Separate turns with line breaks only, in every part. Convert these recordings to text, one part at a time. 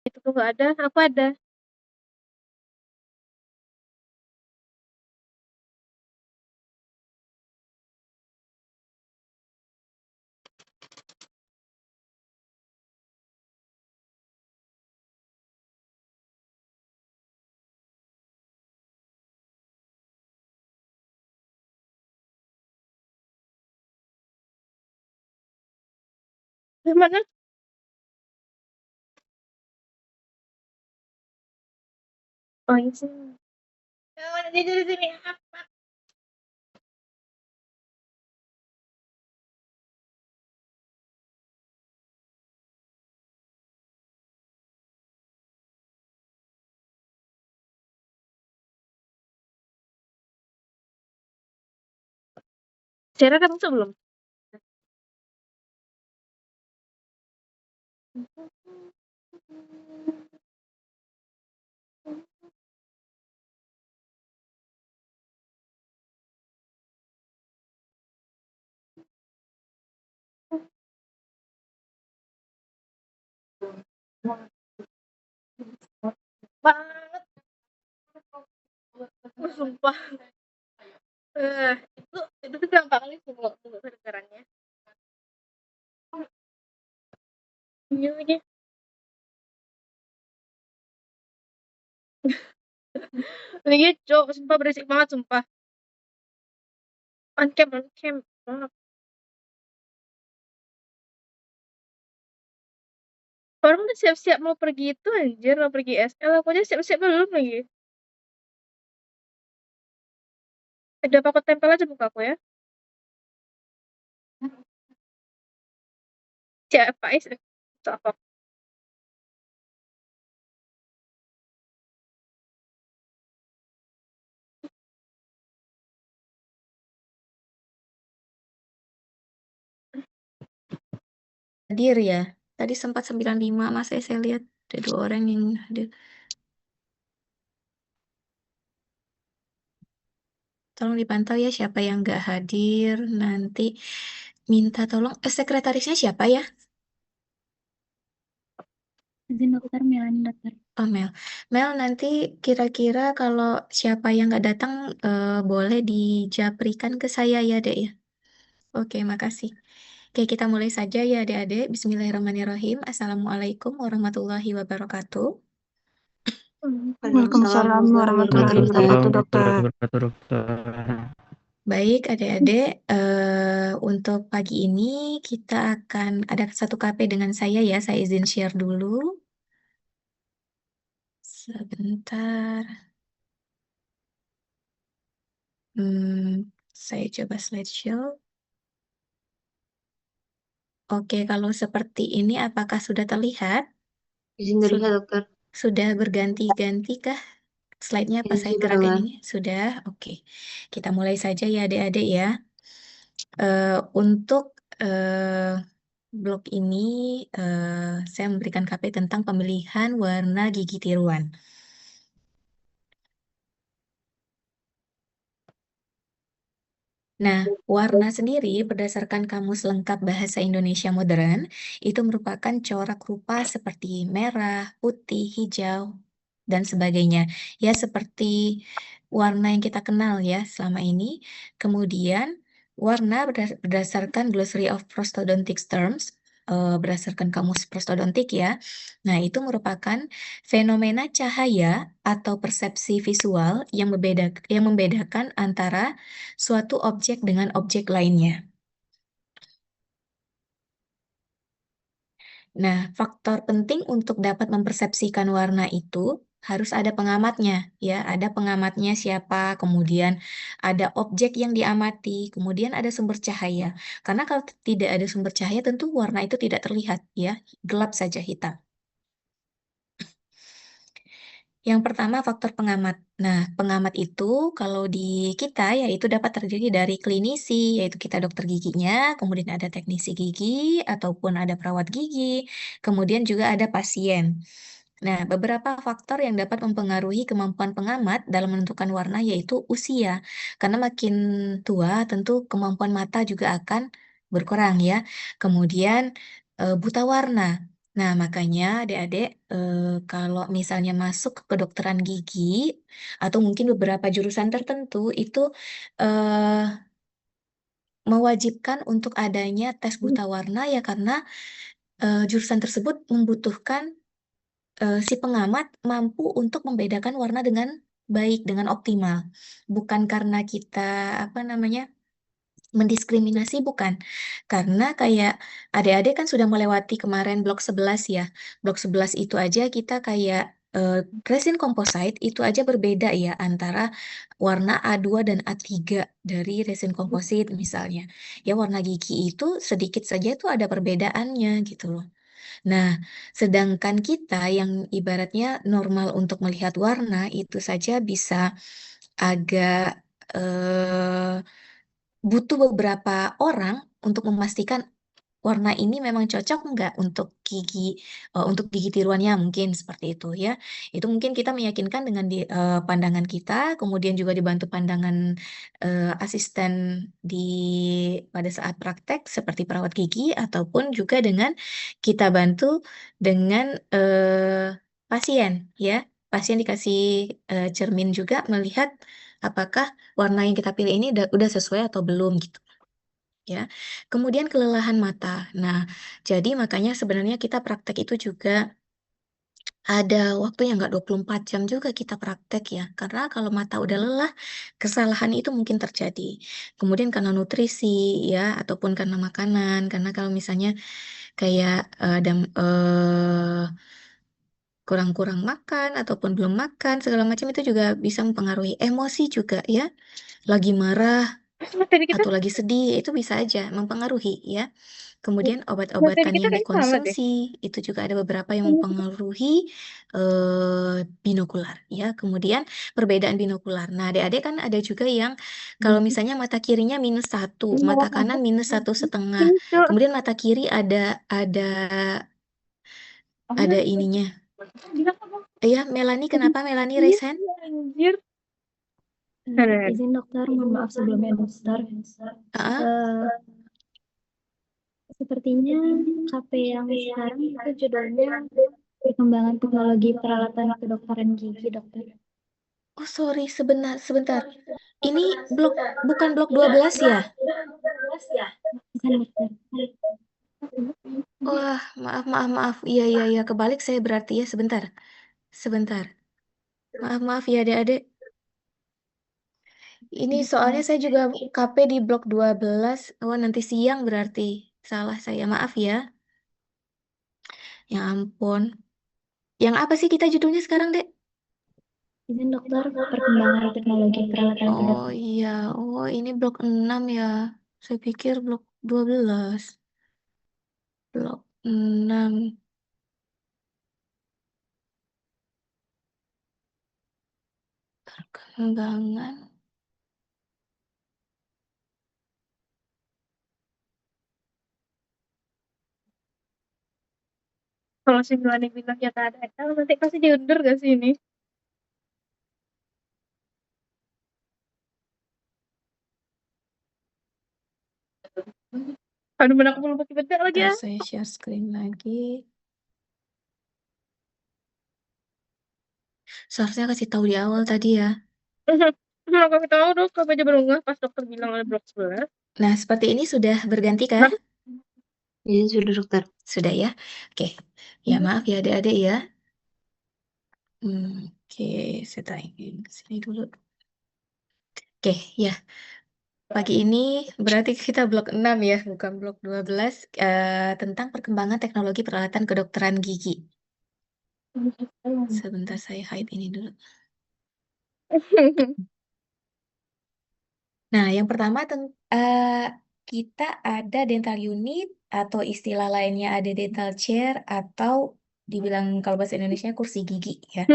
Itu tuh nggak ada, aku ada. Yang mana? Oh, ini sih. Oh, dia dari sini. Sarah kan masuk belum? Banget. Oh, sumpah. Itu tuh gampang kali sih kalau untuk kedengarannya. Iya lagi. Lagi, cok, sumpah berisik banget, sumpah. On cam, on cam. Orang udah siap-siap mau pergi itu anjir, mau pergi SL, aku aja siap-siap belum lagi. Ada apa aku tempel aja muka aku ya. Siapa is? Itu apa?
Hadir ya. Tadi sempat 95 Mas saya lihat ada 2 orang yang hadir. Tolong dipantau ya siapa yang nggak hadir. Nanti minta tolong. Sekretarisnya siapa ya?
Izin dokter, Melani dokter.
Oh, Mel. Mel, nanti kira-kira kalau siapa yang nggak datang boleh dijaprikan ke saya ya, Dek ya. Oke, makasih. Oke, kita mulai saja ya, Adik-adik. Bismillahirrahmanirrahim. Assalamualaikum warahmatullahi wabarakatuh.
Waalaikumsalam warahmatullahi wabarakatuh, dokter.
Baik, adik-adik, untuk pagi ini kita akan ada satu KP dengan saya ya. Saya izin share dulu. Sebentar. Saya coba slideshow. Oke, kalau seperti ini apakah sudah terlihat?
Izin terlihat, dokter.
Sudah berganti-ganti kah slide-nya pas saya
Sudah,
gerakan
Mbak.
ini? Sudah, oke. Kita mulai saja ya adik-adik ya. Untuk blog ini saya memberikan KP tentang pemilihan warna gigi tiruan. Nah, warna sendiri berdasarkan Kamus Lengkap Bahasa Indonesia Modern itu merupakan corak rupa seperti merah, putih, hijau, dan sebagainya. Ya, seperti warna yang kita kenal ya selama ini. Kemudian, warna berdasarkan Glossary of Prosthodontics Terms, berdasarkan Kamus Prostodontik ya. Nah, itu merupakan fenomena cahaya atau persepsi visual yang membedakan antara suatu objek dengan objek lainnya. Nah, faktor penting untuk dapat mempersepsikan warna itu harus ada pengamatnya, ya. Ada pengamatnya siapa, kemudian ada objek yang diamati, kemudian ada sumber cahaya. Karena kalau tidak ada sumber cahaya, tentu warna itu tidak terlihat, ya. Gelap saja hitam. Yang pertama faktor pengamat. Nah, pengamat itu kalau di kita yaitu dapat terdiri dari klinisi, yaitu kita dokter giginya, kemudian ada teknisi gigi ataupun ada perawat gigi, kemudian juga ada pasien. Nah, beberapa faktor yang dapat mempengaruhi kemampuan pengamat dalam menentukan warna yaitu usia. Karena makin tua tentu kemampuan mata juga akan berkurang ya. Kemudian buta warna. Nah, makanya adik-adik kalau misalnya masuk ke kedokteran gigi atau mungkin beberapa jurusan tertentu itu eh, mewajibkan untuk adanya tes buta warna ya karena jurusan tersebut membutuhkan si pengamat mampu untuk membedakan warna dengan baik, dengan optimal. Bukan karena kita apa namanya mendiskriminasi, bukan. Karena kayak adik-adik kan sudah melewati kemarin blok 11 ya. Blok 11 itu aja kita kayak resin composite itu aja berbeda ya antara warna A2 dan A3 dari resin komposit misalnya. Ya warna gigi itu sedikit saja itu ada perbedaannya gitu loh. Nah, sedangkan kita yang ibaratnya normal untuk melihat warna itu saja bisa agak butuh beberapa orang untuk memastikan warna ini memang cocok nggak untuk gigi tiruannya mungkin seperti itu ya. Itu mungkin kita meyakinkan dengan pandangan kita, kemudian juga dibantu pandangan asisten pada saat praktek seperti perawat gigi ataupun juga dengan kita bantu dengan pasien ya. Pasien dikasih cermin juga melihat apakah warna yang kita pilih ini udah sesuai atau belum gitu ya. Kemudian kelelahan mata. Nah, jadi makanya sebenarnya kita praktek itu juga ada waktu yang nggak 24 jam juga kita praktek ya. Karena kalau mata udah lelah, kesalahan itu mungkin terjadi. Kemudian karena nutrisi ya, ataupun karena makanan. Karena kalau misalnya kayak kurang-kurang makan ataupun belum makan, segala macam itu juga bisa mempengaruhi emosi juga ya. Lagi marah
Materi kita
atau lagi sedih, itu bisa aja mempengaruhi ya. Kemudian
materi
obat-obatan
kita
yang
kayak sama deh.
dikonsumsi itu juga ada beberapa yang mempengaruhi binokular ya. Kemudian perbedaan binokular. Nah, adik-adik kan ada juga yang kalau misalnya mata kirinya -1, mata kanan -1,5. Kemudian mata kiri ada ininya. Ya, Melani kenapa Melani raise hand?
Anjir.
Izin dokter, mohon maaf sebelumnya dokter.
Ah,
Sepertinya KP yang sekarang itu judulnya Perkembangan Teknologi Peralatan Kedokteran Gigi, dokter.
oh sorry, sebentar. Ini bukan blok 12 ya?
Bukan dokter.
Wah, maaf. Iya, kebalik saya berarti ya, sebentar. Maaf ya adik-adik. Ini soalnya saya juga KP di blok 12. Oh, nanti siang berarti. Salah saya, maaf ya. Ya ampun. Yang apa sih kita judulnya sekarang, Dek?
Izin dokter, Perkembangan Teknologi Peralatan
Oh
Kedokteran.
iya, ini blok 6 ya. Saya pikir blok 12. Blok 6. Perkembangan.
Kalau si Melani bilang ya ada, nanti pasti diundur gak sih ini? Aduh, benar aku belum pakai bedak lagi ya.
Ntar saya share screen lagi. Seharusnya kasih tahu di awal tadi ya.
Aku tahu dong, kalau aja baru nggak pas dokter bilang ada blok 11.
Nah, seperti ini sudah berganti kah?
Iya, sudah dokter.
Sudah ya? Oke. Ya, maaf ya adik-adik ya. Oke, saya tayangin sini dulu. Oke, ya. Pagi ini berarti kita blok 6 ya, bukan blok 12. Tentang perkembangan teknologi peralatan kedokteran gigi. Sebentar saya hide ini dulu. Nah, yang pertama kita ada dental unit atau istilah lainnya ada dental chair atau dibilang kalau bahasa Indonesia kursi gigi ya.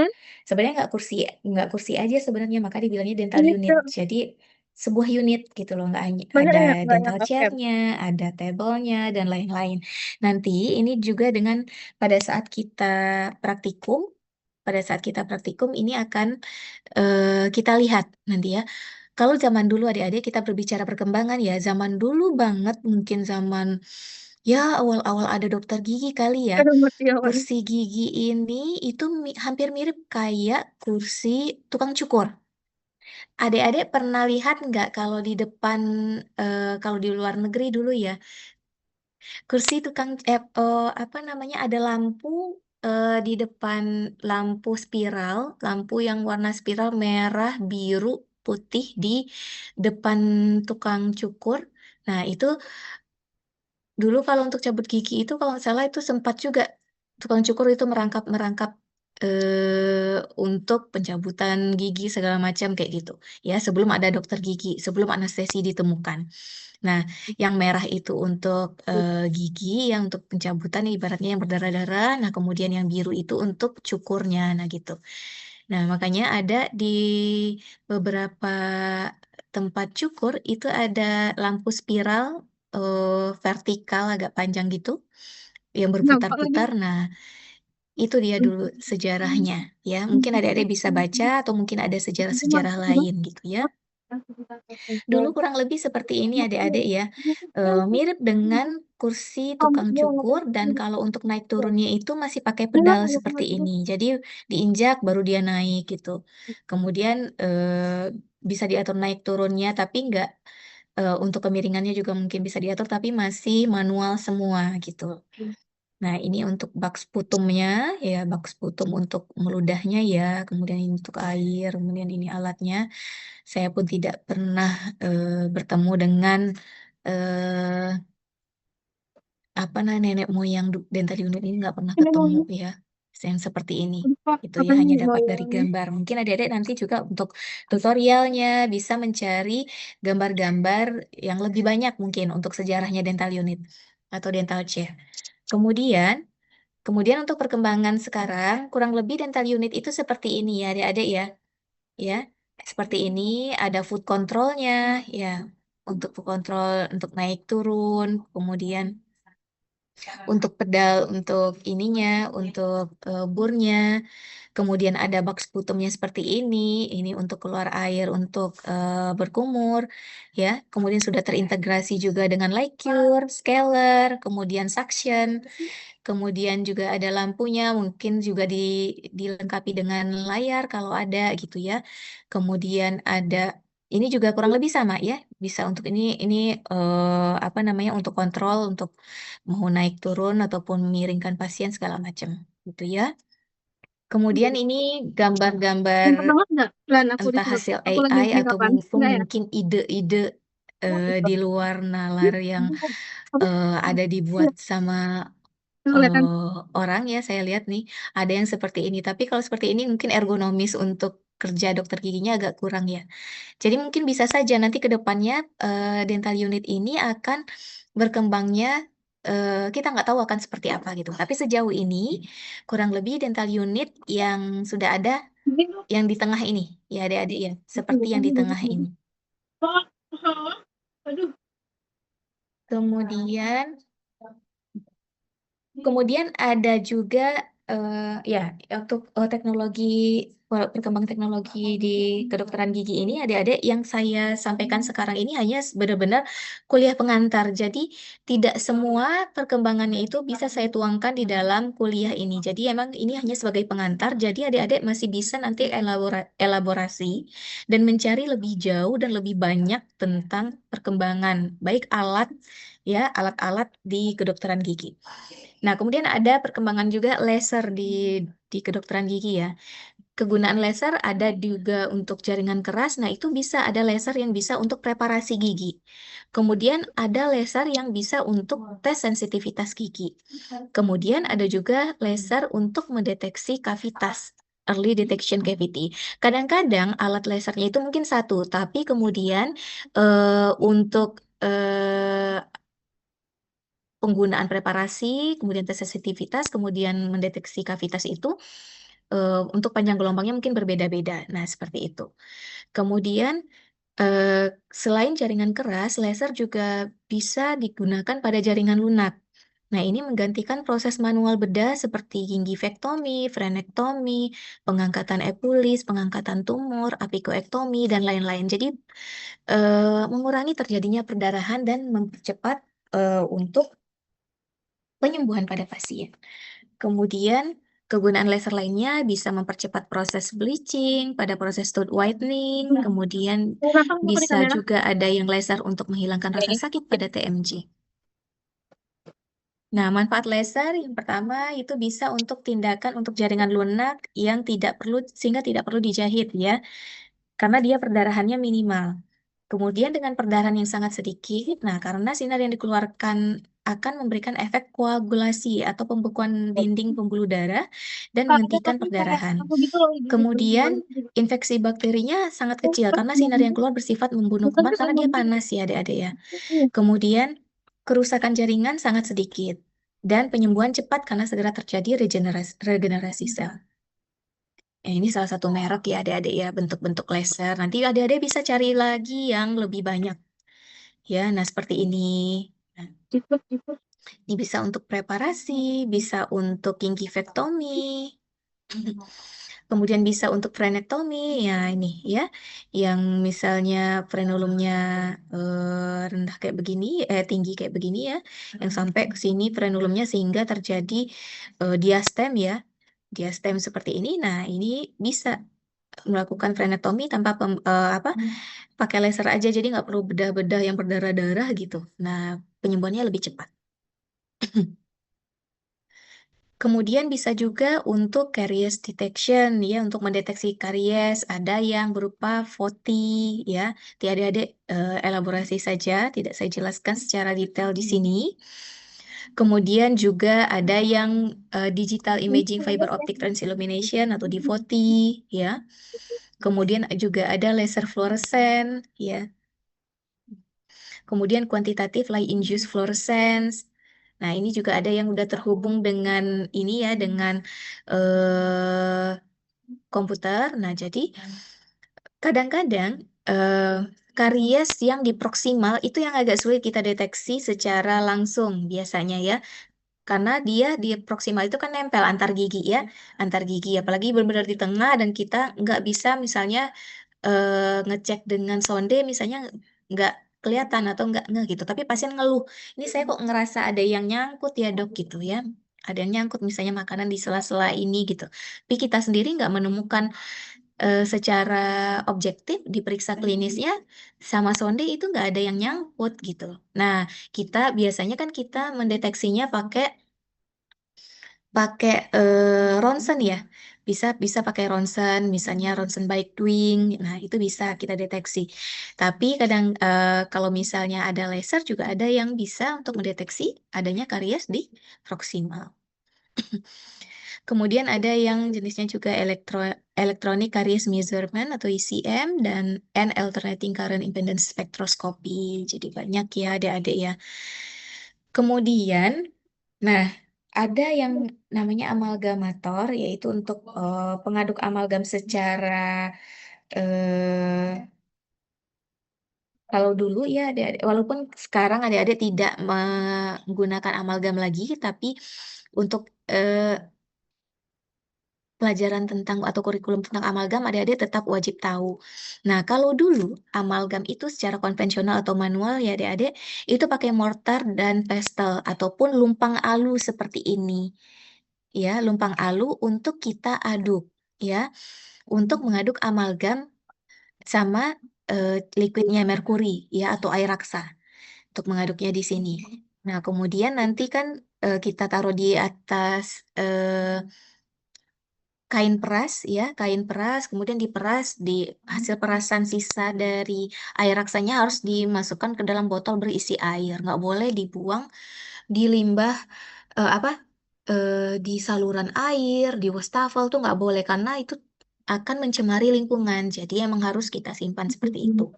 Sebenarnya nggak kursi aja sebenarnya, maka dibilangnya dental
Ini
unit. Jadi sebuah unit gitu loh, nggak hanya
banyak
ada
ya, banyak
dental
oke.
chairnya, ada table-nya dan lain-lain. Nanti ini juga dengan pada saat kita praktikum ini akan kita lihat nanti ya. Kalau zaman dulu adik-adik kita berbicara perkembangan ya, zaman dulu banget mungkin zaman Ya, awal-awal ada dokter gigi kali ya.
Aduh, ngerti ya, Pak.
Kursi gigi ini itu hampir mirip kayak kursi tukang cukur. Adik-adik pernah lihat nggak kalau di depan, kalau di luar negeri dulu ya, kursi apa namanya, ada lampu di depan, lampu spiral, lampu yang warna spiral merah, biru, putih di depan tukang cukur. Nah, itu dulu kalau untuk cabut gigi itu kalau nggak salah itu sempat juga tukang cukur itu merangkap-merangkap untuk pencabutan gigi segala macam kayak gitu. Ya, sebelum ada dokter gigi, sebelum anestesi ditemukan. Nah, yang merah itu untuk gigi, yang untuk pencabutan ibaratnya yang berdarah-darah. Nah, kemudian yang biru itu untuk cukurnya. Nah, gitu. Nah, makanya ada di beberapa tempat cukur itu ada lampu spiral vertikal agak panjang gitu yang
Nampak lagi.
berputar-putar. Nah, itu dia dulu sejarahnya ya. Mungkin adik-adik bisa baca atau mungkin ada sejarah-sejarah lain gitu ya. Dulu kurang lebih seperti ini adik-adik ya. Mirip dengan kursi tukang cukur dan kalau untuk naik turunnya itu masih pakai pedal seperti ini. Jadi diinjak baru dia naik gitu. Kemudian bisa diatur naik turunnya tapi enggak, untuk kemiringannya juga mungkin bisa diatur tapi masih manual semua gitu. Nah, ini untuk bak sputumnya ya, bak sputum untuk meludahnya ya, kemudian ini untuk air, kemudian ini alatnya. Saya pun tidak pernah bertemu dengan eh, apa nenek moyang dental unit ini, nggak pernah
Ini
ketemu
mau
ya, yang seperti ini.
lupa
Itu ya
apa
hanya
nih
dapat dari
loyang.
gambar. Mungkin adik-adik nanti juga untuk tutorialnya bisa mencari gambar-gambar yang lebih banyak mungkin untuk sejarahnya dental unit atau dental chair. Kemudian Kemudian untuk perkembangan sekarang, kurang lebih dental unit itu seperti ini ya, adik-adik ya. Ya, seperti ini ada foot controlnya ya. Untuk foot control untuk naik turun, kemudian untuk pedal untuk ininya, untuk burnya. Kemudian ada box putumnya seperti ini untuk keluar air, untuk berkumur, ya. Kemudian sudah terintegrasi juga dengan light cure, scaler, kemudian suction. Kemudian juga ada lampunya, mungkin juga dilengkapi dengan layar kalau ada gitu ya. Kemudian ada ini juga kurang lebih sama ya, bisa untuk ini apa namanya untuk kontrol untuk mau naik turun ataupun miringkan pasien segala macam gitu ya. Kemudian ini gambar-gambar
Sempat banget nggak plan aku
entah
disuruh?
hasil
Aku lagi
AI
beli
atau
kapan?
mungkin
Enggak ya?
mungkin ide-ide di luar nalar yang
Apa?
ada dibuat sama
Kelihatan.
orang ya, saya lihat nih ada yang seperti ini. Tapi kalau seperti ini mungkin ergonomis untuk kerja dokter giginya agak kurang ya. Jadi mungkin bisa saja nanti ke depannya dental unit ini akan berkembangnya, kita nggak tahu akan seperti apa gitu. Tapi sejauh ini kurang lebih dental unit yang sudah ada yang di tengah ini ya adik-adik ya, seperti yang di tengah ini.
Aduh.
Kemudian Kemudian ada juga ya untuk perkembangan teknologi di kedokteran gigi ini adik-adik yang saya sampaikan sekarang ini hanya benar-benar kuliah pengantar. Jadi tidak semua perkembangannya itu bisa saya tuangkan di dalam kuliah ini. Jadi emang ini hanya sebagai pengantar. Jadi adik-adik masih bisa nanti elaborasi dan mencari lebih jauh dan lebih banyak tentang perkembangan baik alat-alat di kedokteran gigi. Nah, kemudian ada perkembangan juga laser di kedokteran gigi ya. Kegunaan laser ada juga untuk jaringan keras. Nah, itu bisa ada laser yang bisa untuk preparasi gigi. Kemudian ada laser yang bisa untuk tes sensitivitas gigi. Kemudian ada juga laser untuk mendeteksi kavitas. Early detection cavity. Kadang-kadang alat lasernya itu mungkin satu, tapi kemudian untuk penggunaan preparasi, kemudian tes sensitivitas, kemudian mendeteksi kavitas itu untuk panjang gelombangnya mungkin berbeda-beda. Nah, seperti itu. Kemudian selain jaringan keras, laser juga bisa digunakan pada jaringan lunak. Nah, ini menggantikan proses manual bedah seperti gingivektomi, frenektomi, pengangkatan epulis, pengangkatan tumor, apikoektomi, dan lain-lain. Jadi, mengurangi terjadinya perdarahan dan mempercepat untuk penyembuhan pada pasien. Kemudian kegunaan laser lainnya bisa mempercepat proses bleaching pada proses tooth whitening, kemudian
Kenapa nggak di
bisa
kamera?
juga ada yang laser untuk menghilangkan rasa sakit pada TMJ. Nah, manfaat laser yang pertama itu bisa untuk tindakan untuk jaringan lunak yang sehingga tidak perlu dijahit ya, karena dia perdarahannya minimal. Kemudian dengan perdarahan yang sangat sedikit, nah karena sinar yang dikeluarkan akan memberikan efek koagulasi atau pembekuan dinding pembuluh darah dan
Ada
menghentikan
tapi kayak
perdarahan.
aku gitu loh di
Kemudian infeksi bakterinya sangat kecil karena sinar yang keluar bersifat membunuh
bukan
kuman karena dia panas ya adik-adik ya. Kemudian kerusakan jaringan sangat sedikit dan penyembuhan cepat karena segera terjadi regenerasi sel. Ini salah satu merek ya adik-adik ya, bentuk-bentuk laser. Nanti adik-adik bisa cari lagi yang lebih banyak. Ya, nah seperti ini. Nah, ini bisa untuk preparasi, bisa untuk gingivektomi, kemudian bisa untuk frenektomi. Ya ini ya, yang misalnya frenulumnya rendah kayak begini, tinggi kayak begini ya, yang sampai ke sini frenulumnya sehingga terjadi diastem ya, diastem seperti ini. Nah ini bisa melakukan frenektomi tanpa pakai laser aja, jadi nggak perlu bedah-bedah yang berdarah-darah gitu. Nah, penyembuhannya lebih cepat. Kemudian bisa juga untuk caries detection ya, untuk mendeteksi karies ada yang berupa FOTI ya. Nanti adik-adik elaborasi saja, tidak saya jelaskan secara detail di sini. Kemudian juga ada yang digital imaging fiber optic transillumination atau DFOTI ya. Kemudian juga ada laser fluorescent ya. Kemudian kuantitatif light induced fluorescence. Nah, ini juga ada yang udah terhubung dengan ini ya, dengan komputer. Nah, jadi kadang-kadang karies yang di proksimal itu yang agak sulit kita deteksi secara langsung biasanya ya. Karena dia di proksimal itu kan nempel antar gigi ya, antar gigi. Apalagi benar-benar di tengah dan kita nggak bisa misalnya ngecek dengan sonde misalnya nggak kelihatan atau nggak gitu. Tapi pasien ngeluh, ini saya kok ngerasa ada yang nyangkut ya dok gitu ya. Ada yang nyangkut misalnya makanan di sela-sela ini gitu. Tapi kita sendiri nggak menemukan secara objektif diperiksa klinisnya sama sonde itu nggak ada yang nyangkut gitu. Nah, kita biasanya kan kita mendeteksinya pakai ronsen ya. Bisa pakai ronsen, misalnya ronsen by Twing. Nah, itu bisa kita deteksi. Tapi kadang kalau misalnya ada laser juga ada yang bisa untuk mendeteksi adanya karies di proksimal. Kemudian ada yang jenisnya juga electronic caries measurement atau ECM dan alternating current impedance spectroscopy. Jadi banyak ya adik-adik ya. Kemudian, nah ada yang namanya amalgamator, yaitu untuk pengaduk amalgam secara kalau dulu ya adik-adik, walaupun sekarang adik-adik tidak menggunakan amalgam lagi, tapi untuk pelajaran tentang atau kurikulum tentang amalgam adik-adik tetap wajib tahu. Nah, kalau dulu amalgam itu secara konvensional atau manual ya adik-adik, itu pakai mortar dan pestle ataupun lumpang alu seperti ini. Ya, lumpang alu untuk kita aduk ya, untuk mengaduk amalgam sama liquidnya merkuri ya atau air raksa untuk mengaduknya di sini. Nah, kemudian nanti kan kita taruh di atas kain peras ya, kain peras, kemudian diperas, di hasil perasan sisa dari air raksanya harus dimasukkan ke dalam botol berisi air, nggak boleh dibuang di limbah di saluran air, di wastafel tuh nggak boleh karena itu akan mencemari lingkungan. Jadi emang harus kita simpan seperti itu.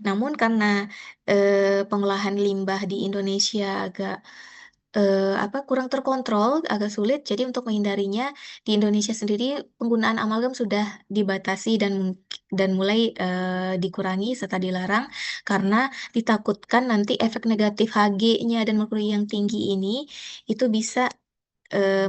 Namun karena pengolahan limbah di Indonesia agak kurang terkontrol, agak sulit. Jadi untuk menghindarinya di Indonesia sendiri penggunaan amalgam sudah dibatasi dan mulai dikurangi serta dilarang karena ditakutkan nanti efek negatif Hg-nya dan merkuri yang tinggi ini itu bisa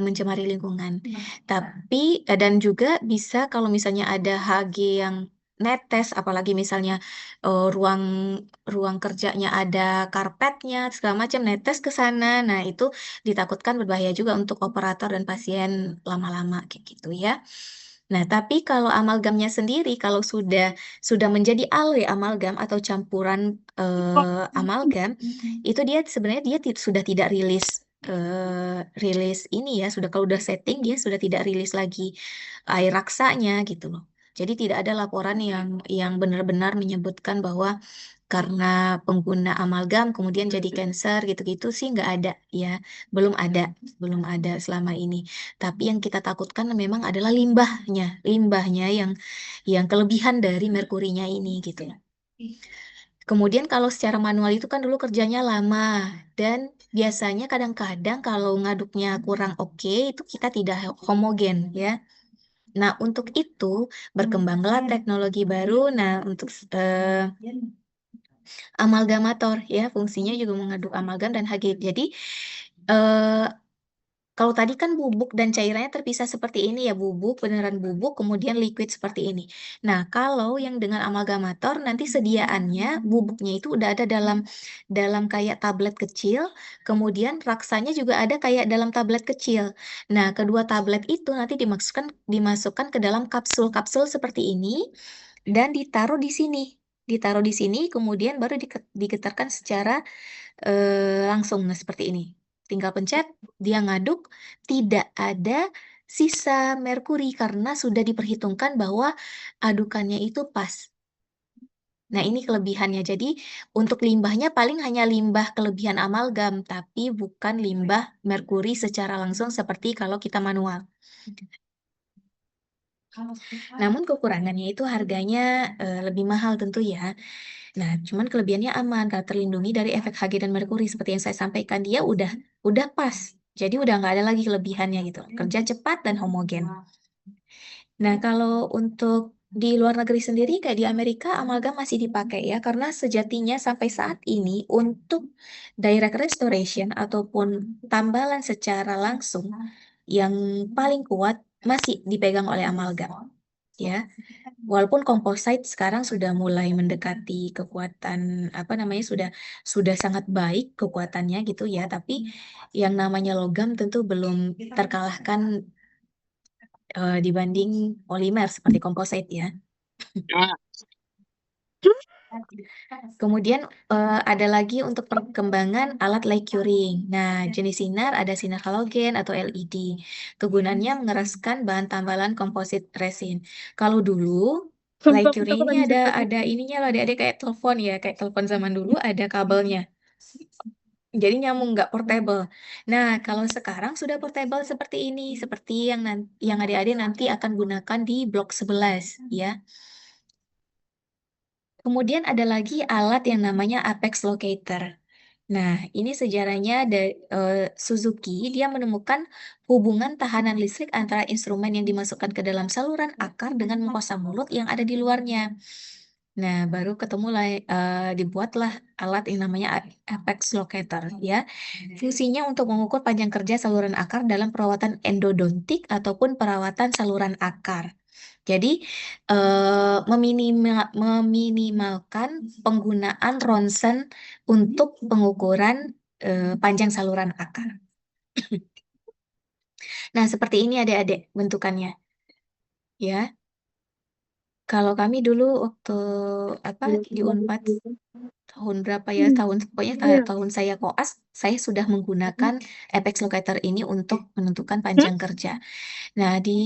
mencemari lingkungan. Tapi dan juga bisa kalau misalnya ada Hg yang netes, apalagi misalnya ruang ruang kerjanya ada karpetnya segala macam netes ke sana. Nah, itu ditakutkan berbahaya juga untuk operator dan pasien lama-lama kayak gitu ya. Nah, tapi kalau amalgamnya sendiri kalau sudah menjadi aloe amalgam atau campuran amalgam, itu dia sebenarnya dia sudah tidak rilis ini ya, sudah kalau udah setting dia sudah tidak rilis lagi air raksanya gitu loh. Jadi tidak ada laporan yang benar-benar menyebutkan bahwa karena pengguna amalgam kemudian jadi cancer gitu-gitu sih nggak ada ya, belum ada, belum ada selama ini. Tapi yang kita takutkan memang adalah limbahnya yang kelebihan dari merkurinya ini gitu. Kemudian kalau secara manual itu kan dulu kerjanya lama dan biasanya kadang-kadang kalau ngaduknya kurang oke itu kita tidak homogen ya. Nah, untuk itu berkembanglah teknologi baru. Nah, untuk amalgamator ya, fungsinya juga mengaduk amalgam dan Hg. Jadi eh, kalau tadi kan bubuk dan cairannya terpisah seperti ini ya, bubuk, beneran bubuk, kemudian liquid seperti ini. Nah, kalau yang dengan amalgamator nanti sediaannya bubuknya itu udah ada dalam kayak tablet kecil, kemudian raksanya juga ada kayak dalam tablet kecil. Nah, kedua tablet itu nanti dimasukkan ke dalam kapsul-kapsul seperti ini dan ditaruh di sini. Ditaruh di sini, kemudian baru digetarkan secara langsung. Nah, seperti ini. Tinggal pencet, dia ngaduk, tidak ada sisa merkuri karena sudah diperhitungkan bahwa adukannya itu pas. Nah, ini kelebihannya. Jadi, untuk limbahnya paling hanya limbah kelebihan amalgam, tapi bukan limbah merkuri secara langsung seperti kalau kita manual. Namun kekurangannya itu harganya lebih mahal tentu ya. Nah, cuman kelebihannya aman karena terlindungi dari efek Hg dan merkuri seperti yang saya sampaikan dia udah pas. Jadi udah nggak ada lagi kelebihannya gitu. Kerja cepat dan homogen. Nah, kalau untuk di luar negeri sendiri kayak di Amerika amalgam masih dipakai ya karena sejatinya sampai saat ini untuk direct restoration ataupun tambalan secara langsung yang paling kuat masih dipegang oleh amalgam ya. Walaupun composite sekarang sudah mulai mendekati kekuatan apa namanya sudah sangat baik kekuatannya gitu ya, tapi yang namanya logam tentu belum terkalahkan dibanding polimer seperti composite ya. Kemudian ada lagi untuk perkembangan alat light curing. Nah, jenis sinar ada sinar halogen atau LED. Kegunaannya mengeraskan bahan tambalan komposit resin. Kalau dulu light
Sumpah,
curing
aku
ini
lagi suka
ada ininya loh, adik-adik kayak telepon ya, kayak telepon zaman dulu ada kabelnya. Jadi nyambung nggak portable. Nah, kalau sekarang sudah portable seperti ini, seperti yang adik-adik nanti akan gunakan di blok 11 ya. Kemudian ada lagi alat yang namanya Apex Locator. Nah, ini sejarahnya dari Suzuki, dia menemukan hubungan tahanan listrik antara instrumen yang dimasukkan ke dalam saluran akar dengan mukosa mulut yang ada di luarnya. Nah, baru dibuatlah alat yang namanya Apex Locator, ya. Fungsinya untuk mengukur panjang kerja saluran akar dalam perawatan endodontik ataupun perawatan saluran akar. Jadi, meminimalkan penggunaan ronsen untuk pengukuran panjang saluran akar. Nah, seperti ini adik-adik bentukannya. Ya, kalau kami dulu waktu di Unpad tahun berapa ya? Pokoknya
Iya.
tahun saya koas, saya sudah menggunakan Apex Locator ini untuk menentukan panjang kerja. Nah, di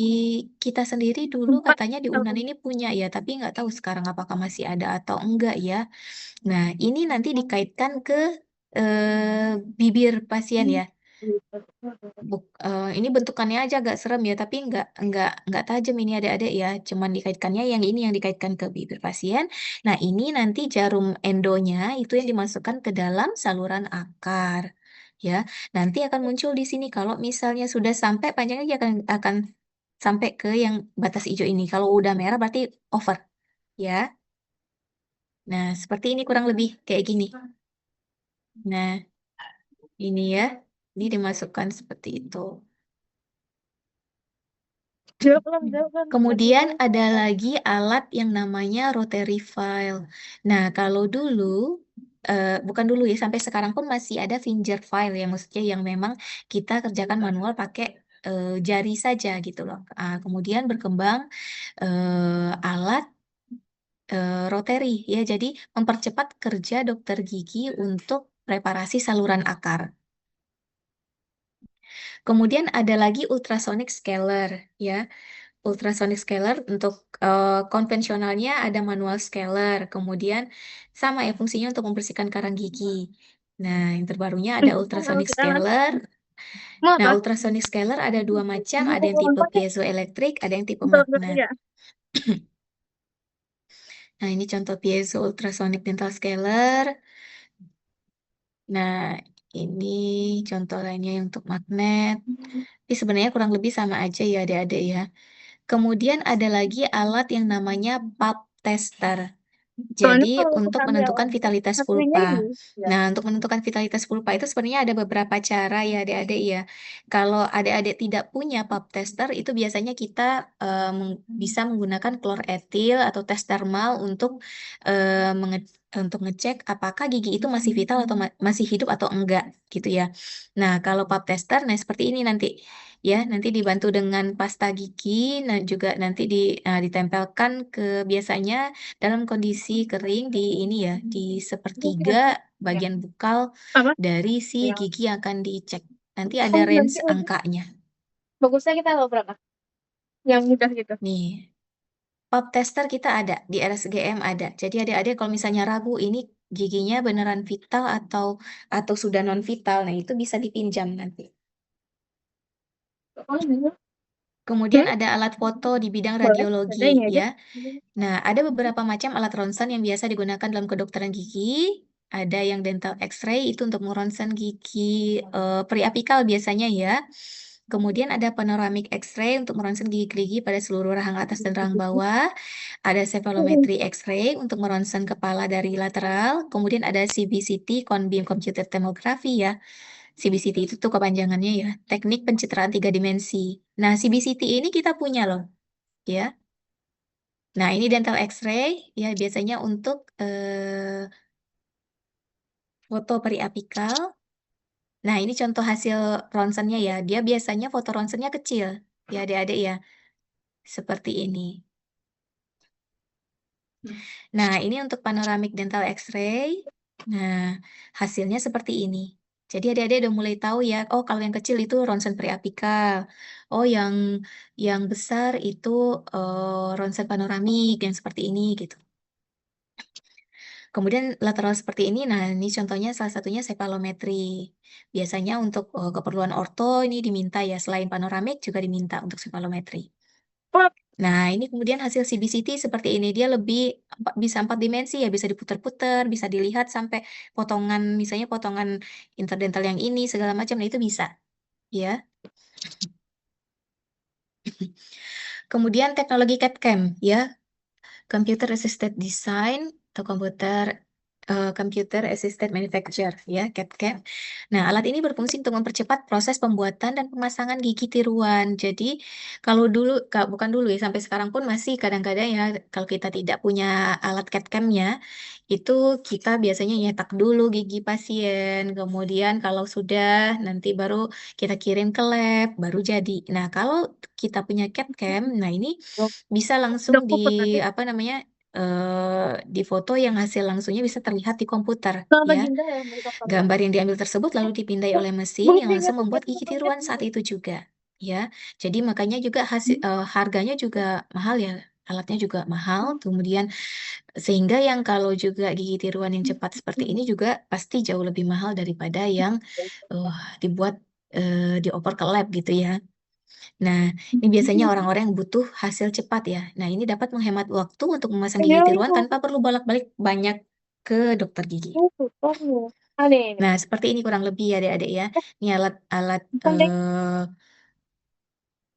kita sendiri dulu
4
katanya di Unan
tahun.
ini punya ya, tapi nggak tahu sekarang apakah masih ada atau enggak ya. Nah, ini nanti dikaitkan ke bibir pasien ya. Ini bentukannya aja agak serem ya, tapi nggak tajam ini adik-adik ya. Cuman dikaitkannya yang ini yang dikaitkan ke bibir pasien. Nah, ini nanti jarum endonya itu yang dimasukkan ke dalam saluran akar. Ya, nanti akan muncul di sini kalau misalnya sudah sampai panjangnya dia akan sampai ke yang batas hijau ini. Kalau udah merah berarti over. Ya. Nah, seperti ini kurang lebih kayak gini. Nah, ini ya. Ini dimasukkan seperti itu.
Jawab,
Kemudian ada lagi alat yang namanya rotary file. Nah, kalau dulu, bukan dulu ya, sampai sekarang pun masih ada finger file ya, maksudnya yang memang kita kerjakan manual pakai jari saja gitu loh. Kemudian berkembang alat rotary ya, jadi mempercepat kerja dokter gigi untuk preparasi saluran akar. Kemudian ada lagi ultrasonic scaler ya. Ultrasonic scaler untuk konvensionalnya ada manual scaler, kemudian sama ya fungsinya untuk membersihkan karang gigi. Nah, yang terbarunya ada ultrasonic scaler.
Mau
Nah,
apa?
ultrasonic scaler ada dua macam,
Mau
ada yang tipe
pakai?
piezoelektrik, ada yang tipe
Betul,
magnet.
ya.
Nah, ini contoh piezo ultrasonic dental scaler. Nah, ini contoh lainnya yang untuk magnet. Tapi sebenarnya kurang lebih sama aja ya adik-adik ya. Kemudian ada lagi alat yang namanya pulp tester.
Soalnya
Jadi
kalau
untuk
kita
menentukan
lihat
vitalitas
hasilnya
pulpa.
ini, ya.
Nah, untuk menentukan vitalitas pulpa itu sebenarnya ada beberapa cara ya adik-adik ya. Kalau adik-adik tidak punya pulp tester, itu biasanya kita bisa menggunakan klor etil atau tes dermal untuk ngecek apakah gigi itu masih vital atau masih hidup atau enggak gitu ya. Nah, kalau pulp tester, nah seperti ini nanti. Ya, nanti dibantu dengan pasta gigi, nah juga nanti ditempelkan ke biasanya dalam kondisi kering di ini ya, di sepertiga bagian bukal
Apa?
dari si gigi yang akan dicek. Nanti ada
Oh,
range
nanti
angkanya.
bagusnya kita tahu berapa? Yang mudah gitu.
Nih, pulp tester kita ada, di RSGM ada. Jadi adik-adik kalau misalnya ragu ini giginya beneran vital atau sudah non vital, nah itu bisa dipinjam nanti. Kemudian ada alat foto di bidang
Boleh,
radiologi
ada ini aja.
ya. Nah, ada beberapa macam alat ronsen yang biasa digunakan dalam kedokteran gigi. Ada yang dental X-ray itu untuk meronsen gigi periapikal biasanya ya. Kemudian ada panoramic X-ray untuk meronsen gigi-gigi pada seluruh rahang atas dan rahang bawah. Ada cephalometry X-ray untuk meronsen kepala dari lateral. Kemudian ada CBCT, cone beam computed tomography ya. CBCT itu tuh kepanjangannya ya, teknik pencitraan 3 dimensi. Nah, CBCT ini kita punya loh, ya. Nah, ini dental X-ray ya biasanya untuk foto periapikal. Nah, ini contoh hasil ronsennya ya. Dia biasanya foto ronsennya kecil ya adik-adik ya. Seperti ini. Nah, ini untuk panoramic dental X-ray. Nah, hasilnya seperti ini. Jadi adik-adik udah mulai tahu ya, oh kalau yang kecil itu ronsen periapikal. Oh, yang besar itu ronsen panoramik yang seperti ini gitu. Kemudian lateral seperti ini, nah ini contohnya salah satunya cephalometry. Biasanya untuk keperluan orto ini diminta ya, selain panoramik juga diminta untuk cephalometry. Nah, ini kemudian hasil CBCT seperti ini. Dia bisa 4 dimensi ya, bisa diputar-putar, bisa dilihat sampai potongan, misalnya potongan interdental yang ini, segala macam, nah itu bisa. Ya. Kemudian teknologi CAD/CAM ya, Computer Assisted Design atau Computer Assisted Manufacture ya, CAD/CAM. Nah, alat ini berfungsi untuk mempercepat proses pembuatan dan pemasangan gigi tiruan. Jadi, kalau dulu, bukan dulu ya, sampai sekarang pun masih kadang-kadang ya, kalau kita tidak punya alat CAD/CAM-nya, itu kita biasanya nyetak dulu gigi pasien, kemudian kalau sudah, nanti baru kita kirim ke lab, baru jadi. Nah, kalau kita punya CAD/CAM, nah ini bisa langsung
Udah puput nanti.
di foto yang hasil langsungnya bisa terlihat di komputer
Kalau
ya.
Baginda ya, dari dokter.
Gambar yang diambil tersebut lalu dipindai oleh mesin yang langsung membuat gigi tiruan saat itu juga ya. Jadi makanya juga harganya juga mahal ya. Alatnya juga mahal, kemudian sehingga yang kalau juga gigi tiruan yang cepat seperti ini juga pasti jauh lebih mahal daripada yang dibuat dioper ke lab gitu ya. Nah, ini biasanya orang-orang yang butuh hasil cepat ya. Nah, ini dapat menghemat waktu untuk memasang gigi tiruan tanpa perlu bolak-balik banyak ke dokter gigi.
Ada ini.
Nah, seperti ini kurang lebih ya adik-adik ya. Ini alat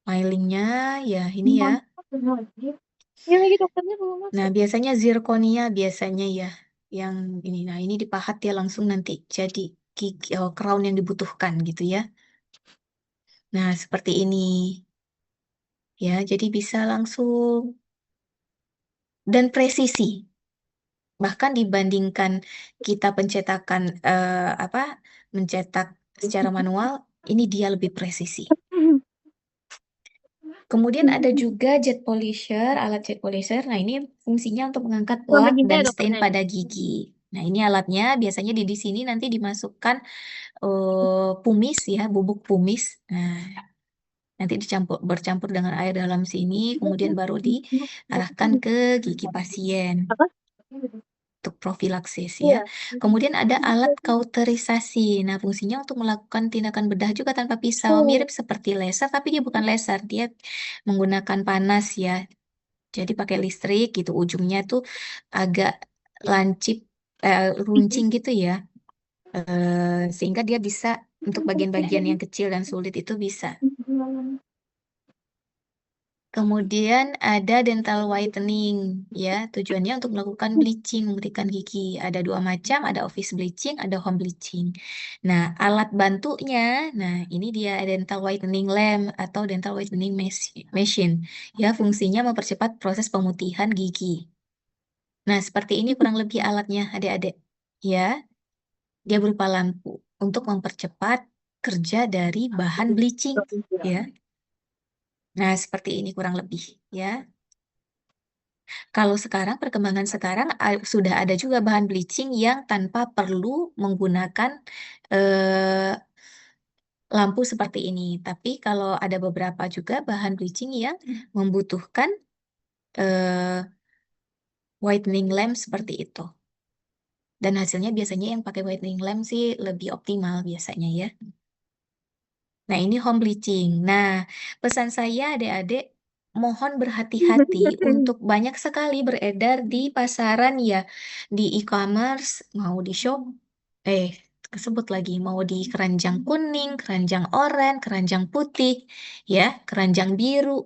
filingnya ya ini ya.
Ini lagi dokternya belum
Nah,
masuk.
biasanya zirconia biasanya ya yang ini. Nah, ini dipahat ya langsung nanti jadi crown yang dibutuhkan gitu ya. Nah, seperti ini. Ya, jadi bisa langsung dan presisi. Bahkan dibandingkan kita pencetakan mencetak secara manual, ini dia lebih presisi. Kemudian ada juga jet polisher, alat jet polisher. Nah, ini fungsinya untuk mengangkat
Sampai
lak
gini
dan
ya
stain
dokternya.
pada gigi. Nah, ini alatnya biasanya di sini nanti dimasukkan pumis ya, bubuk pumis. Nah, nanti bercampur dengan air dalam sini, kemudian baru diarahkan ke gigi pasien
Apa?
untuk profilaksis ya.
Iya.
Kemudian ada alat kauterisasi. Nah, fungsinya untuk melakukan tindakan bedah juga tanpa pisau,
Oh.
mirip seperti laser, tapi dia bukan laser, dia menggunakan panas ya. Jadi pakai listrik gitu, ujungnya tuh agak lancip, runcing gitu ya. Sehingga dia bisa untuk bagian-bagian yang kecil dan sulit itu bisa. Kemudian ada dental whitening, ya. Tujuannya untuk melakukan bleaching, memutihkan gigi. Ada dua macam, ada office bleaching, ada home bleaching. Nah, alat bantunya, nah ini dia dental whitening lamp atau dental whitening machine. Ya, fungsinya mempercepat proses pemutihan gigi. Nah, seperti ini kurang lebih alatnya, adik-adik. Ya, dia berupa lampu untuk mempercepat kerja dari bahan bleaching. Ya, nah seperti ini kurang lebih. Ya. Kalau sekarang, perkembangan sekarang sudah ada juga bahan bleaching yang tanpa perlu menggunakan eh, lampu seperti ini. Tapi kalau ada beberapa juga bahan bleaching yang membutuhkan eh, whitening lamp seperti itu. Dan hasilnya biasanya yang pakai whitening lamp sih lebih optimal biasanya ya. Nah, ini home bleaching. Nah, pesan saya adik-adik, mohon berhati-hati untuk banyak sekali beredar di pasaran ya, di e-commerce, mau di shop, kesebut lagi, mau di keranjang kuning, keranjang oranye, keranjang putih, ya, keranjang biru,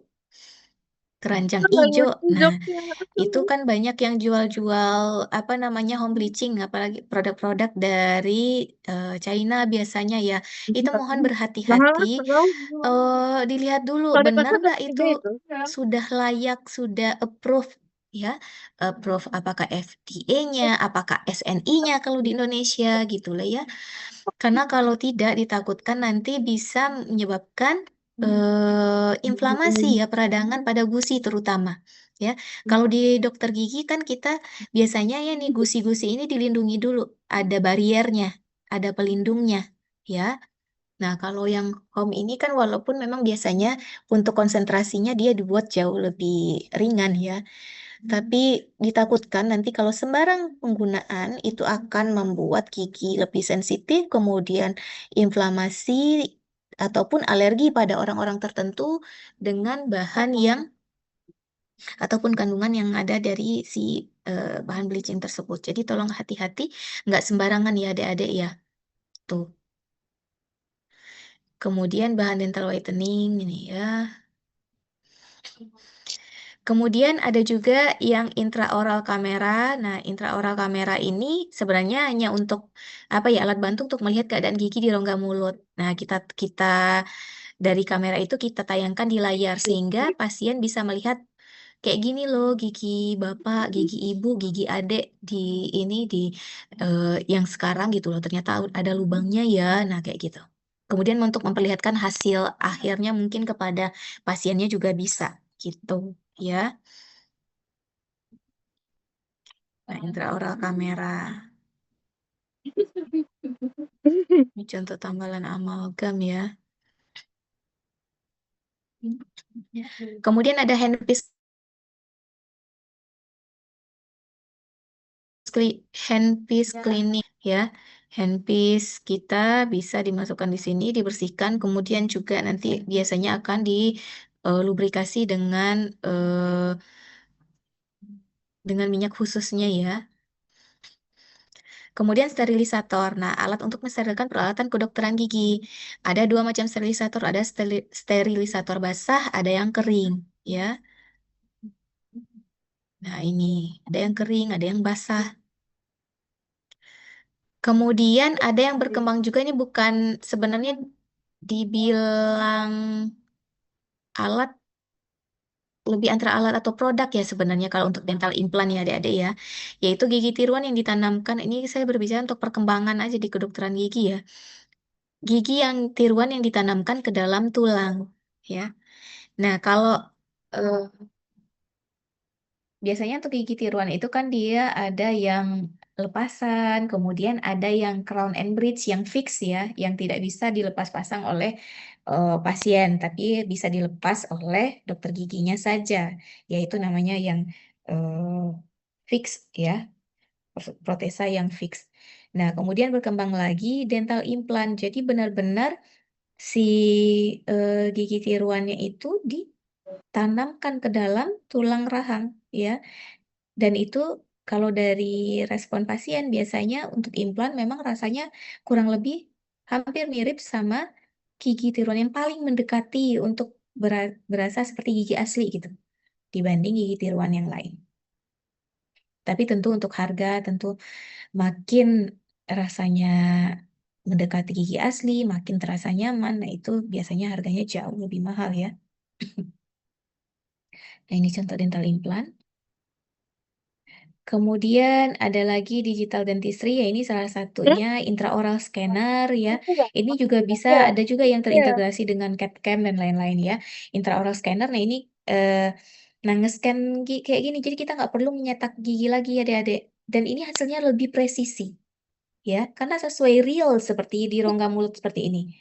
keranjang
Nggak
hijau.
ngerti
Nah,
joknya.
itu kan banyak yang jual-jual apa namanya home bleaching, apalagi produk-produk dari China biasanya ya. Itu mohon
Mahal
berhati-hati.
kan? Tahu.
Dilihat dulu
Kalau di
benar
pasar
nggak
dapat
itu
tiga itu. Ya.
sudah layak, sudah approve ya, approve apakah FDA-nya, apakah SNI-nya kalau di Indonesia gitu lah ya. Karena kalau tidak ditakutkan nanti bisa menyebabkan inflamasi ya, peradangan pada gusi terutama. Ya, kalau di dokter gigi kan kita biasanya ya nih gusi-gusi ini dilindungi dulu, ada bariernya, ada pelindungnya, ya. Nah, kalau yang home ini kan walaupun memang biasanya untuk konsentrasinya dia dibuat jauh lebih ringan ya, tapi ditakutkan nanti kalau sembarang penggunaan itu akan membuat gigi lebih sensitif, kemudian inflamasi ataupun alergi pada orang-orang tertentu dengan bahan yang ataupun kandungan yang ada dari si bahan bleaching tersebut. Jadi tolong hati-hati, nggak sembarangan ya adik-adik ya. Tuh. Kemudian bahan dental whitening ini ya. Kemudian ada juga yang intraoral kamera. Nah, intraoral kamera ini sebenarnya hanya untuk apa ya, alat bantu untuk melihat keadaan gigi di rongga mulut. Nah, kita kita dari kamera itu kita tayangkan di layar sehingga pasien bisa melihat kayak gini loh gigi bapak, gigi ibu, gigi adek di ini di yang sekarang gitu loh. Ternyata ada lubangnya ya. Nah, kayak gitu. Kemudian untuk memperlihatkan hasil akhirnya mungkin kepada pasiennya juga bisa gitu ya. Nah, intraoral kamera. Ini contoh tambalan amalgam ya. Kemudian ada handpiece handpiece cleaning ya. Handpiece kita bisa dimasukkan di sini, dibersihkan, kemudian juga nanti biasanya akan dilubrikasi dengan minyak khususnya ya. Kemudian sterilisator. Nah, alat untuk mensterilkan peralatan kedokteran gigi. Ada dua macam sterilisator, ada sterilisator basah, ada yang kering, ya. Nah, ini ada yang kering, ada yang basah. Kemudian ada yang berkembang juga, ini bukan sebenarnya dibilang alat lebih antara alat atau produk ya sebenarnya kalau untuk dental implant ya adik-adik ya. Yaitu gigi tiruan yang ditanamkan, ini saya berbicara untuk perkembangan aja di kedokteran gigi ya. Gigi yang tiruan yang ditanamkan ke dalam tulang ya. Nah, kalau eh, biasanya untuk gigi tiruan itu kan dia ada yang lepasan, kemudian ada yang crown and bridge yang fix ya, yang tidak bisa dilepas pasang oleh pasien, tapi bisa dilepas oleh dokter giginya saja, yaitu namanya yang eh, fix ya, protesa yang fix. Nah, kemudian berkembang lagi dental implant. Jadi benar-benar si gigi tiruannya itu ditanamkan ke dalam tulang rahang ya. Dan itu kalau dari respon pasien biasanya untuk implan memang rasanya kurang lebih hampir mirip sama gigi tiruan yang paling mendekati untuk berasa seperti gigi asli gitu dibanding gigi tiruan yang lain. Tapi tentu untuk harga tentu makin rasanya mendekati gigi asli, makin terasa nyaman. Nah, itu biasanya harganya jauh lebih mahal ya. Nah, ini contoh dental implant. Kemudian ada lagi digital dentistry, ya ini salah satunya intraoral scanner ya. Ini juga bisa, ada juga yang terintegrasi dengan CAD/CAM dan lain-lain ya. Intraoral scanner, nah ini nah nge-scan kayak gini, jadi kita nggak perlu menyetak gigi lagi ya adik-adik. Dan ini hasilnya lebih presisi ya, karena sesuai real seperti di rongga mulut seperti ini.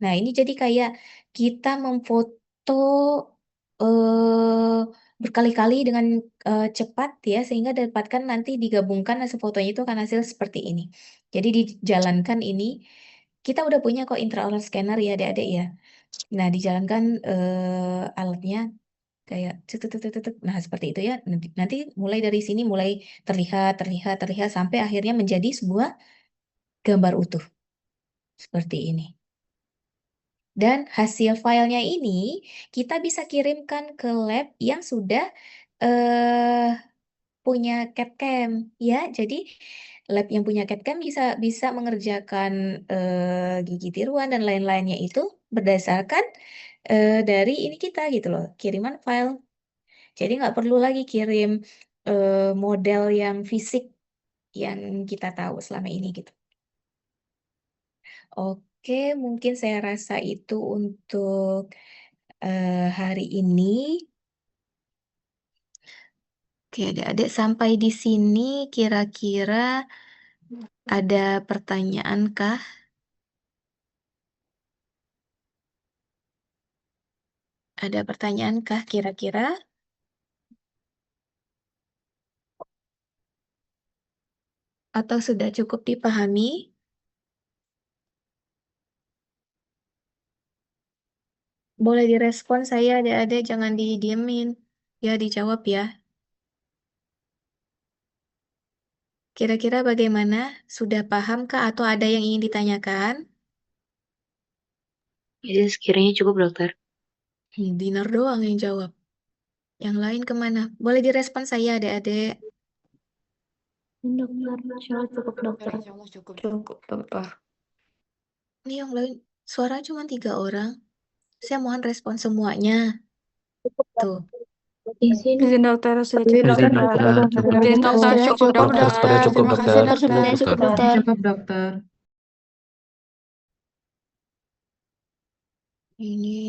Nah, ini jadi kayak kita memfoto eh berkali-kali dengan cepat ya, sehingga dapatkan nanti digabungkan hasil fotonya itu akan hasil seperti ini. Jadi dijalankan ini, kita udah punya kok intraoral scanner ya adik-adik ya. Nah, dijalankan alatnya kayak cetek. Nah, seperti itu ya. Nanti mulai dari sini mulai terlihat sampai akhirnya menjadi sebuah gambar utuh seperti ini. Dan hasil filenya ini kita bisa kirimkan ke lab yang sudah punya CAD/CAM ya. Jadi lab yang punya CAD/CAM bisa mengerjakan gigi tiruan dan lain-lainnya itu berdasarkan dari ini kita gitu loh, kiriman file. Jadi nggak perlu lagi kirim model yang fisik yang kita tahu selama ini gitu. Oke, mungkin saya rasa itu untuk hari ini. Oke, adik-adik sampai di sini kira-kira ada pertanyaan kah? Ada pertanyaan kah kira-kira? Atau sudah cukup dipahami? Boleh direspon saya adik-adik, jangan didiemin. Ya, dijawab ya. Kira-kira bagaimana? Sudah paham kah atau ada yang ingin ditanyakan?
Jadi sekiranya cukup, dokter.
Dinar doang yang jawab. Yang lain kemana? Boleh direspon saya adik-adik.
Dokter, insya Allah cukup dokter.
Cukup, dokter. Ini yang lain, suara cuma 3 orang. Saya mohon respon semuanya. Tuh.
Izin
Izin dokter, sudah
Izin
cukup
dokter,
dokter.
cukup.
Izin dokter,
Sudah
cukup
cukup,
dokter.
Sudah cukup,
Terima kasih
dokter.
dokter,
Cukup,
sudah
dokter.
cukup dokter.
Cukup dokter.
Ini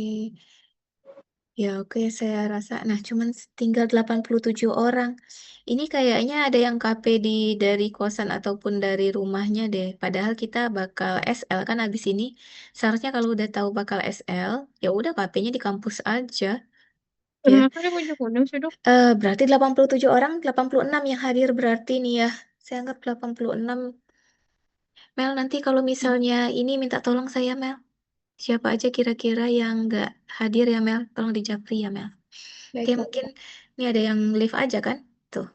ya oke saya rasa. Nah, cuman tinggal 87 orang. Ini kayaknya ada yang KP dari kosan ataupun dari rumahnya deh. Padahal kita bakal SL kan abis ini. Seharusnya kalau udah tahu bakal SL, ya udah KP-nya di kampus aja. Ya.
Kenapa dia kunjung-kunjung sih, Dok?
Berarti 87 orang, 86 yang hadir berarti nih ya. Saya anggap 86. Mel, nanti kalau misalnya ini minta tolong saya, Mel. Siapa aja kira-kira yang nggak hadir ya, Mel? Tolong dijapri ya, Mel. Oke, mungkin ini ada yang live aja kan? Tuh,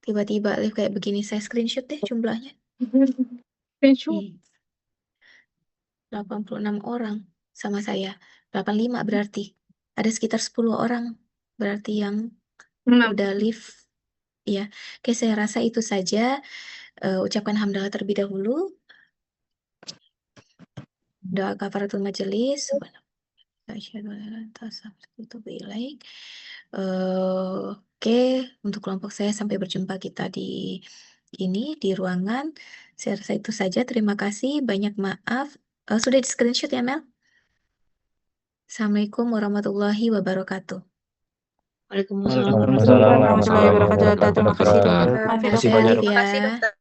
tiba-tiba live kayak begini. Saya screenshot deh jumlahnya.
Pensiun.
Nih, 86 orang sama saya. 85 berarti. Ada sekitar 10 orang. Berarti yang udah live. Ya, oke saya rasa itu saja. Ucapkan hamdalah terlebih dahulu. Doa kafaratul majelis. Asyhadu an la ilaha illallah wa atubu ilaik. Oke, untuk kelompok saya sampai berjumpa kita di ruangan. Saya rasa itu saja. Terima kasih. Banyak maaf. Sudah di screenshot ya, Mel? Assalamualaikum warahmatullahi wabarakatuh.
Waalaikumsalam
Waalaikumsalam
warahmatullahi
warahmatullahi
wabarakatuh.
wabarakatuh.
Terima kasih,
Dokter.
dokter.
Maaf ya
Makasih
dokter.
banyak.
Terima kasih dokter.